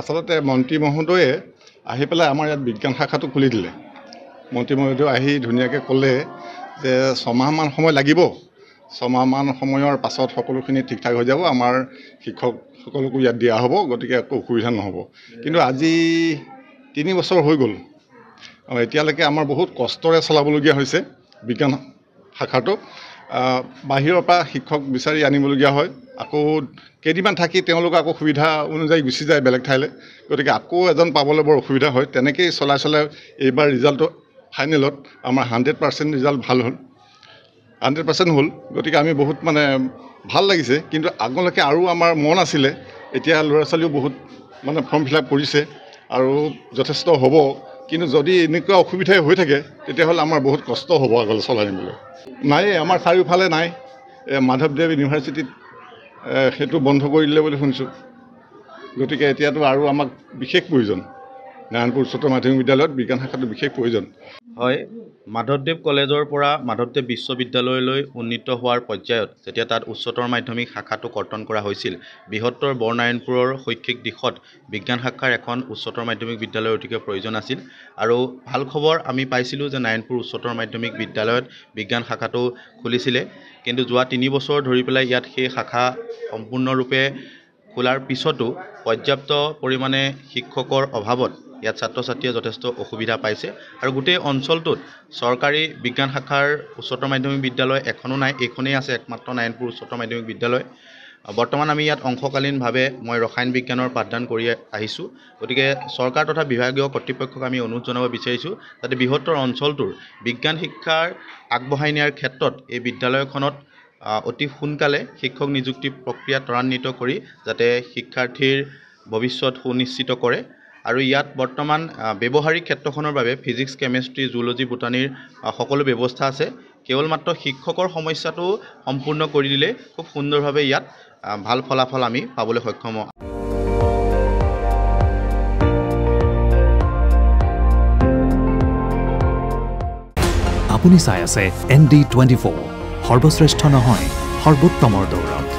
আচলতে মন্ত্ৰী মহোদয়ে আহি পেলাই আমাৰ ইয়াত বিজ্ঞান শাখাটো খুলি দিলে। মন্ত্ৰী মহোদয়ে আহি ধুনীয়াকৈ ক'লে যে 6 মাহমান সময় লাগিব, 6 মাহমান সময়ৰ পাছত সকলোখিনি ঠিক ঠাক হৈ যাব, আমাৰ শিক্ষকসকলকো ইয়াত দিয়া হ'ব, গতিকে একো অসুবিধা নহ'ব। কিন্তু আজি 3 বছৰ হৈ গ'ল, এতিয়ালৈকে আমাৰ বহুত কষ্টৰে চলাবলগীয়া হৈছে বিজ্ঞান শাখাটো। বাহিৰৰ পৰা শিক্ষক বিচাৰি আনিবলগীয়া হয়, আকৌ কেইদিনমান থাকি তেওঁলোক আকৌ সুবিধা অনুযায়ী গুচি যায় বেলেগ ঠাইলৈ, গতিকে আকৌ এজন পাবলৈ বৰ অসুবিধা হয়। তেনেকৈয়ে চলাই এইবাৰ ৰিজাল্টটো ফাইনেলত আমাৰ 100% ৰিজাল্ট ভাল হ'ল, 100% হ'ল। গতিকে আমি বহুত ভাল লাগিছে। কিন্তু আগলৈকে আৰু আমাৰ মন আছিলে, এতিয়া ল'ৰা ছোৱালীও বহুত ফৰ্ম ফিল আপ কৰিছে আৰু যথেষ্ট হ'ব। কিন্তু যদি এনেকুৱা অসুবিধাই হৈ থাকে তেতিয়াহ'লে আমাৰ বহুত কষ্ট হ'ব আগলৈ চলাই নিবলৈ। নাই, আমাৰ চাৰিওফালে নাই। মাধৱদেৱ ইউনিভাৰ্চিটিত সেইটো বন্ধ কৰি দিলে বুলি শুনিছোঁ। গতিকে এতিয়াতো আৰু আমাক বিশেষ প্ৰয়োজন, নাৰায়ণপুৰ উচ্চতৰ মাধ্যমিক বিদ্যালয়ত বিজ্ঞান শাখাটো বিশেষ প্ৰয়োজন। হয়, মাধৱদেৱ কলেজৰ পৰা মাধৱদেৱ বিশ্ববিদ্যালয়লৈ উন্নীত হোৱাৰ পৰ্যায়ত যেতিয়া তাত উচ্চতৰ মাধ্যমিক শাখাটো কৰ্তন কৰা হৈছিল, বৃহত্তৰ বৰনাৰায়ণপুৰৰ শৈক্ষিক দিশত বিজ্ঞান শাখাৰ এখন উচ্চতৰ মাধ্যমিক বিদ্যালয়ৰ অতিকে প্ৰয়োজন আছিল। আৰু ভাল খবৰ আমি পাইছিলোঁ যে নাৰায়ণপুৰ উচ্চতৰ মাধ্যমিক বিদ্যালয়ত বিজ্ঞান শাখাটো খুলিছিলে। কিন্তু যোৱা 3 বছৰ ধৰি পেলাই ইয়াত সেই শাখা সম্পূৰ্ণৰূপে খোলাৰ পিছতো পৰ্যাপ্ত পৰিমাণে শিক্ষকৰ অভাৱত ইয়াত ছাত্ৰ ছাত্ৰীয়ে যথেষ্ট অসুবিধা পাইছে। আৰু গোটেই অঞ্চলটোত চৰকাৰী বিজ্ঞান শাখাৰ উচ্চতৰ মাধ্যমিক বিদ্যালয় এখনো নাই, এইখনেই আছে একমাত্ৰ নাৰায়ণপুৰ উচ্চতৰ মাধ্যমিক বিদ্যালয়। বৰ্তমান আমি ইয়াত অংশকালীনভাৱে মই ৰসায়ন বিজ্ঞানৰ পাঠদান কৰি আহিছোঁ। গতিকে চৰকাৰ তথা বিভাগীয় কৰ্তৃপক্ষক আমি অনুৰোধ জনাব বিচাৰিছোঁ যাতে বৃহত্তৰ অঞ্চলটোৰ বিজ্ঞান শিক্ষাৰ আগবঢ়াই নিয়াৰ ক্ষেত্ৰত এই বিদ্যালয়খনত অতি সোনকালে শিক্ষক নিযুক্তি প্ৰক্ৰিয়া ত্বৰান্বিত কৰি যাতে শিক্ষাৰ্থীৰ ভৱিষ্যত সুনিশ্চিত কৰে। আৰু ইয়াত বৰ্তমান ব্যৱহাৰিক ক্ষেত্ৰখনৰ বাবে ফিজিক্স, কেমেষ্ট্ৰি, জুলজি, বুটানীৰ সকলো ব্যৱস্থা আছে। কেৱল মাত্ৰ শিক্ষকৰ সমস্যাটো সম্পূৰ্ণ কৰি দিলে খুব সুন্দৰভাৱে ইয়াত ভাল ফলাফল আমি পাবলৈ সক্ষম হওঁ। আপুনি চাই আছে ND24, সৰ্বশ্ৰেষ্ঠ নহয় সৰ্বোত্তমৰ দৌৰত।